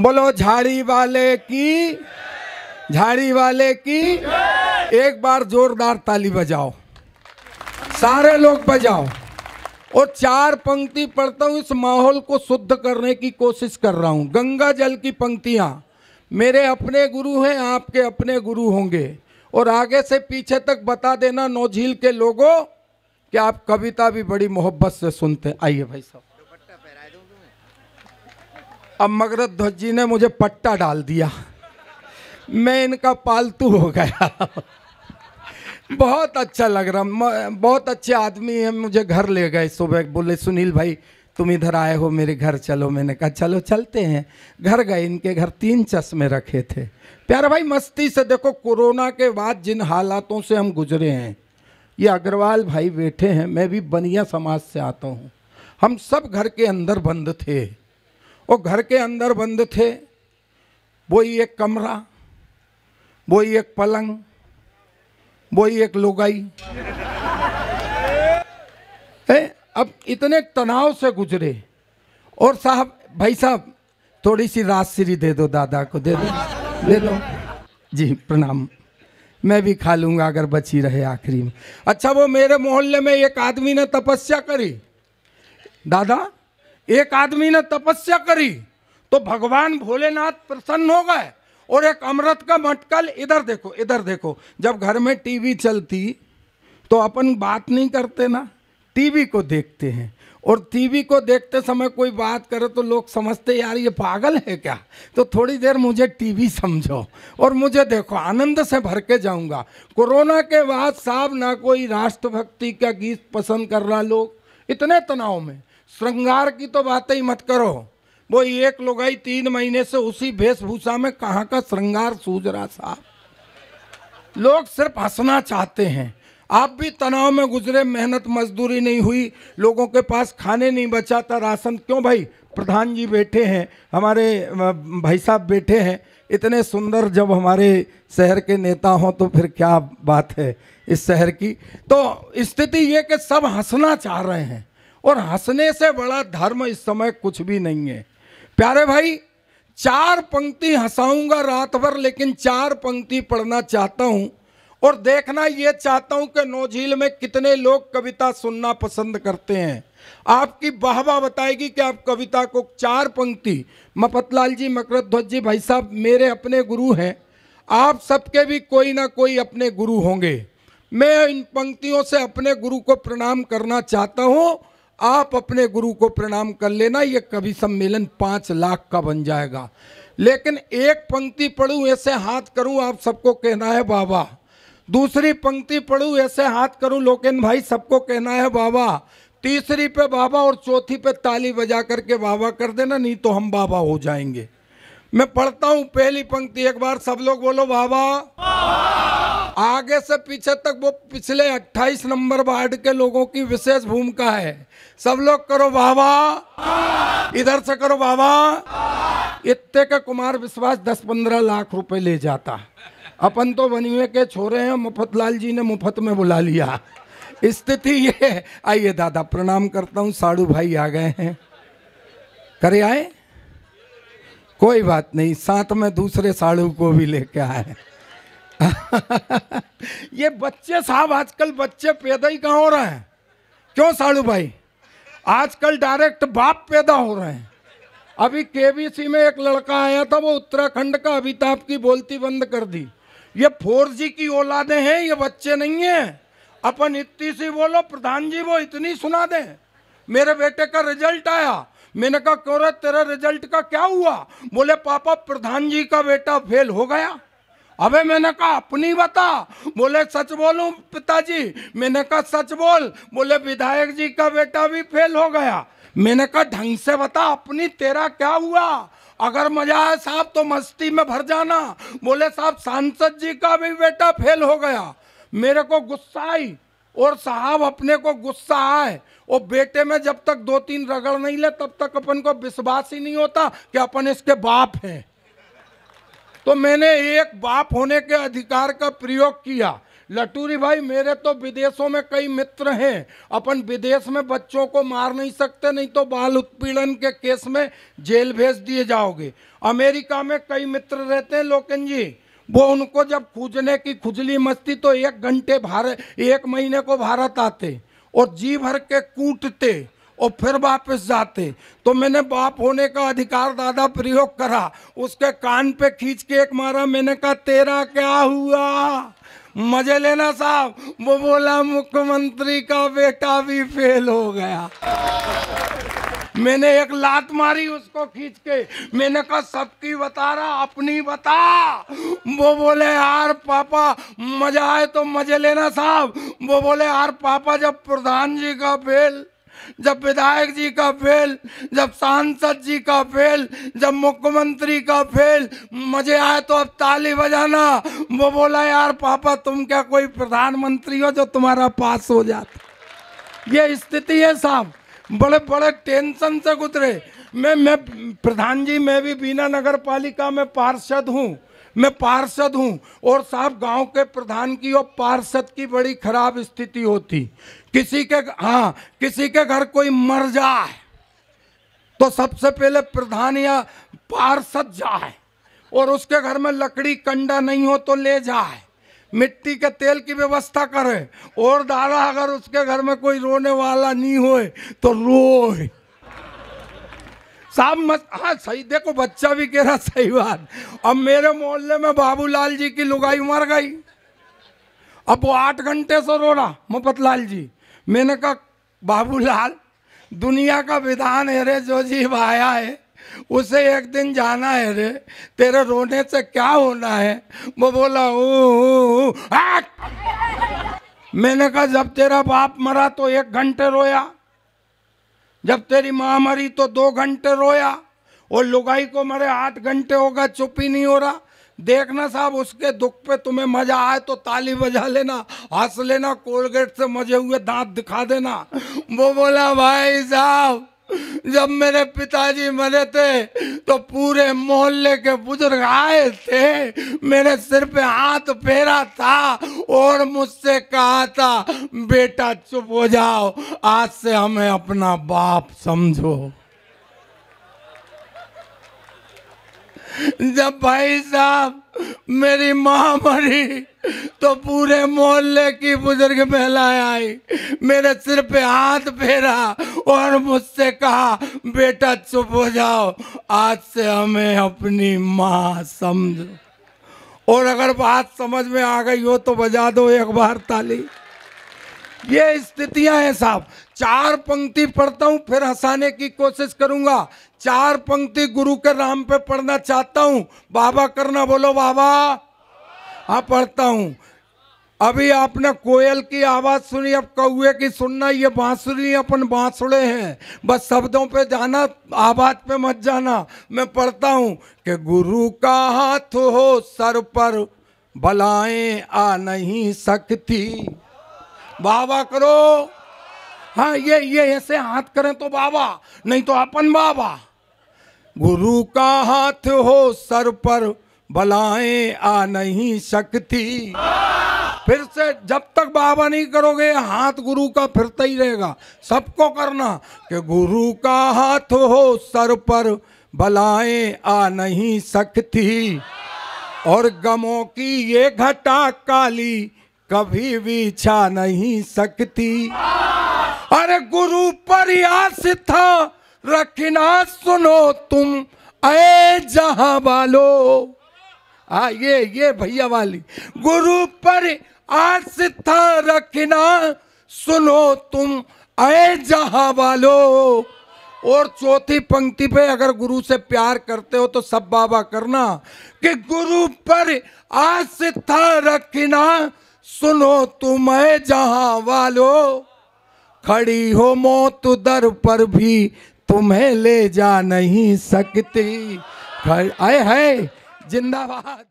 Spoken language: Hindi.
बोलो झाड़ी वाले की, झाड़ी वाले की। एक बार जोरदार ताली बजाओ, सारे लोग बजाओ। और चार पंक्ति पढ़ता हूँ, इस माहौल को शुद्ध करने की कोशिश कर रहा हूँ। गंगा जल की पंक्तियाँ, मेरे अपने गुरु हैं, आपके अपने गुरु होंगे। और आगे से पीछे तक बता देना नौझील के लोगों कि आप कविता भी बड़ी मोहब्बत से सुनते। आइए भाई साहब। अब मगरत ध्वज जी ने मुझे पट्टा डाल दिया, मैं इनका पालतू हो गया। बहुत अच्छा लग रहा, बहुत अच्छे आदमी हैं। मुझे घर ले गए सुबह, बोले सुनील भाई तुम इधर आए हो मेरे घर चलो। मैंने कहा चलो चलते हैं। घर गए, इनके घर 3 चश्मे रखे थे। प्यारा भाई मस्ती से देखो, कोरोना के बाद जिन हालातों से हम गुजरे हैं, ये अग्रवाल भाई बैठे हैं, मैं भी बनिया समाज से आता हूँ। हम सब घर के अंदर बंद थे, और घर के अंदर बंद थे। वही एक कमरा, वही एक पलंग, वही एक लुगाई। अब इतने तनाव से गुजरे। और साहब, भाई साहब थोड़ी सी राजश्री दे दो, दादा को दे दो, दे दो जी। प्रणाम, मैं भी खा लूंगा अगर बची रहे आखिरी में। अच्छा, वो मेरे मोहल्ले में एक आदमी ने तपस्या करी, दादा एक आदमी ने तपस्या करी तो भगवान भोलेनाथ प्रसन्न हो गए। और एक अमृत का मटकल, इधर देखो इधर देखो। जब घर में टीवी चलती तो अपन बात नहीं करते ना, टीवी को देखते हैं। और टीवी को देखते समय कोई बात करे तो लोग समझते यार ये पागल है क्या। तो थोड़ी देर मुझे टीवी समझो और मुझे देखो, आनंद से भर के जाऊंगा। कोरोना के बाद साहब ना कोई राष्ट्रभक्ति का गीत पसंद कर रहा, लोग इतने तनाव में। श्रृंगार की तो बात ही मत करो, वो एक लुगाई 3 महीने से उसी वेशभूषा में कहाँ का श्रृंगार सूझ रहा साहब। लोग सिर्फ हंसना चाहते हैं। आप भी तनाव में गुजरे, मेहनत मजदूरी नहीं हुई, लोगों के पास खाने नहीं बचा था, राशन। क्यों भाई, प्रधान जी बैठे हैं, हमारे भाई साहब बैठे हैं, इतने सुंदर। जब हमारे शहर के नेता हों तो फिर क्या बात है इस शहर की। तो स्थिति ये कि सब हंसना चाह रहे हैं, और हंसने से बड़ा धर्म इस समय कुछ भी नहीं है। प्यारे भाई, 4 पंक्ति हंसाऊंगा रात भर, लेकिन 4 पंक्ति पढ़ना चाहता हूं। और देखना ये चाहता हूं कि नौझील में कितने लोग कविता सुनना पसंद करते हैं। आपकी वाहवाह बताएगी कि आप कविता को 4 पंक्ति। मफतलाल जी, मकरत ध्वज जी, भाई साहब मेरे अपने गुरु हैं, आप सबके भी कोई ना कोई अपने गुरु होंगे। मैं इन पंक्तियों से अपने गुरु को प्रणाम करना चाहता हूं, आप अपने गुरु को प्रणाम कर लेना। ये कवि सम्मेलन 5 लाख का बन जाएगा। लेकिन एक पंक्ति पढ़ूं ऐसे हाथ करूं, आप सबको कहना है बाबा। दूसरी पंक्ति पढ़ूं ऐसे हाथ करूं, लोकेन भाई सबको कहना है बाबा। तीसरी पे बाबा, और चौथी पे ताली बजा करके बाबा कर देना, नहीं तो हम बाबा हो जाएंगे। मैं पढ़ता हूं पहली पंक्ति, एक बार सब लोग बोलो बाबा। आगे से पीछे तक वो पिछले 28 नंबर वार्ड के लोगों की विशेष भूमिका है। सब लोग करो बाबा, इधर से करो बाबा। इतने का कुमार विश्वास 10-15 लाख रुपए ले जाता। अपन तो बनिए के छोरे हैं, मुफतलाल जी ने मुफ्त में बुला लिया। स्थिति ये है। आइए दादा, प्रणाम करता हूँ। साड़ू भाई आ गए हैं, करे आए, कोई बात नहीं, साथ में दूसरे साड़ू को भी लेके आए। ये बच्चे साहब, आजकल बच्चे पैदा ही कहाँ हो रहे हैं। क्यों साड़ू भाई, आजकल डायरेक्ट बाप पैदा हो रहे हैं। अभी केबीसी में एक लड़का आया था, वो उत्तराखंड का, अमिताभ की बोलती बंद कर दी। ये 4G की औलादे हैं, ये बच्चे नहीं हैं। अपन इतनी सी बोलो, प्रधान जी वो इतनी सुना दें। मेरे बेटे का रिजल्ट आया, मैंने कहा क्यों रे, तेरा रिजल्ट का क्या हुआ। बोले पापा प्रधान जी का बेटा फेल हो गया। अबे मैंने कहा अपनी बता। बोले सच बोलूं पिताजी। मैंने कहा सच बोल। बोले विधायक जी का बेटा भी फेल हो गया। मैंने कहा ढंग से बता अपनी, तेरा क्या हुआ। अगर मजा आए साहब तो मस्ती में भर जाना। बोले साहब सांसद जी का भी बेटा फेल हो गया। मेरे को गुस्सा आई, और साहब अपने को गुस्सा आए, और बेटे में जब तक 2-3 रगड़ नहीं ले तब तक अपन को विश्वास ही नहीं होता कि अपन इसके बाप हैं। तो मैंने एक बाप होने के अधिकार का प्रयोग किया। लटूरी भाई मेरे तो विदेशों में कई मित्र हैं, अपन विदेश में बच्चों को मार नहीं सकते, नहीं तो बाल उत्पीड़न के केस में जेल भेज दिए जाओगे। अमेरिका में कई मित्र रहते हैं लोकन जी, वो उनको जब खूजने की खुजली मचती तो 1 घंटे भारत, 1 महीने को भारत आते और जी भर के कूटते और फिर वापस जाते। तो मैंने बाप होने का अधिकार दादा प्रयोग करा, उसके कान पे खींच के एक मारा, मैंने कहा तेरा क्या हुआ, मजे लेना साहब। वो बोला मुख्यमंत्री का बेटा भी फेल हो गया। मैंने एक लात मारी उसको खींच के, मैंने कहा सबकी बता रहा अपनी बता। वो बोले यार पापा मजा आए तो मजे लेना साहब। वो बोले यार पापा जब प्रधान जी का फेल, जब विधायक जी का फेल, जब सांसद जी का फेल, जब मुख्यमंत्री का फेल, मजे आए तो अब ताली बजाना। वो बोला यार पापा तुम क्या कोई प्रधानमंत्री हो जो तुम्हारा पास हो जाता। ये स्थिति है साहब, बड़े बड़े टेंशन से गुजरे। मैं प्रधान जी, मैं भी बीना नगर पालिका में पार्षद हूँ, मैं पार्षद हूँ। और साहब गांव के प्रधान की और पार्षद की बड़ी खराब स्थिति होती। किसी के घर कोई मर जाए तो सबसे पहले प्रधान या पार्षद जाए, और उसके घर में लकड़ी कंडा नहीं हो तो ले जाए, मिट्टी के तेल की व्यवस्था करे, और दादा अगर उसके घर में कोई रोने वाला नहीं होए तो रोए साहब मत। हाँ सही, देखो बच्चा भी कह रहा सही बात। अब मेरे मोहल्ले में बाबूलाल जी की लुगाई मर गई, अब वो 8 घंटे से रो रहा मुफतलाल जी। मैंने कहा बाबूलाल दुनिया का विधान है रे, जो जीव आया है उसे एक दिन जाना है रे, तेरे रोने से क्या होना है। वो बोला ओ। मैंने कहा जब तेरा बाप मरा तो 1 घंटे रोया, जब तेरी माँ मरी तो 2 घंटे रोया, और लुगाई को मरे 8 घंटे होगा, चुप ही नहीं हो रहा। देखना साहब उसके दुख पे तुम्हें मजा आए तो ताली बजा लेना, हंस लेना, कोलगेट से मजे हुए दांत दिखा देना। वो बोला भाई साहब जब मेरे पिताजी मरे थे तो पूरे मोहल्ले के बुजुर्ग आए थे, मेरे सिर पे हाथ फेरा था और मुझसे कहा था बेटा चुप हो जाओ, आज से हमें अपना बाप समझो। जब भाई साहब मेरी माँ मरी तो पूरे मोहल्ले की बुजुर्ग महिलाएं आई, मेरे सिर पे हाथ फेरा और मुझसे कहा बेटा चुप हो जाओ, आज से हमें अपनी माँ समझो। और अगर बात समझ में आ गई हो तो बजा दो एक बार ताली। ये स्थितियां हैं साहब। 4 पंक्ति पढ़ता हूं फिर हंसाने की कोशिश करूंगा। 4 पंक्ति गुरु के नाम पे पढ़ना चाहता हूं। बाबा करना, बोलो बाबा। हाँ पढ़ता हूं। अभी आपने कोयल की आवाज सुनी, अब कौए की सुनना। ये बांसुरी अपन बांसुड़े हैं, बस शब्दों पे जाना, आवाज पे मत जाना। मैं पढ़ता हूं कि गुरु का हाथ हो सर पर, बलाएं आ नहीं सकती। बाबा करो। हाँ ये ऐसे हाथ करें तो बाबा, नहीं तो अपन बाबा। गुरु का हाथ हो सर पर, बलाएं आ नहीं सकती। फिर से जब तक बाबा नहीं करोगे हाथ गुरु का फिरता ही रहेगा। सबको करना कि गुरु का हाथ हो सर पर, बलाएं आ नहीं सकती। और गमों की ये घटा काली, कभी भी छा नहीं सकती। अरे गुरु पर आस था रखना सुनो तुम ऐ जहां वालो। ये भैया वाली। गुरु पर आस था रखना सुनो तुम ऐ जहां वालो। और चौथी पंक्ति पे अगर गुरु से प्यार करते हो तो सब बाबा करना कि गुरु पर आस था रखना सुनो तुम ऐ जहां वालो। खड़ी हो मौत दर पर भी तुम्हें ले जा नहीं सकती। आए है जिंदाबाद।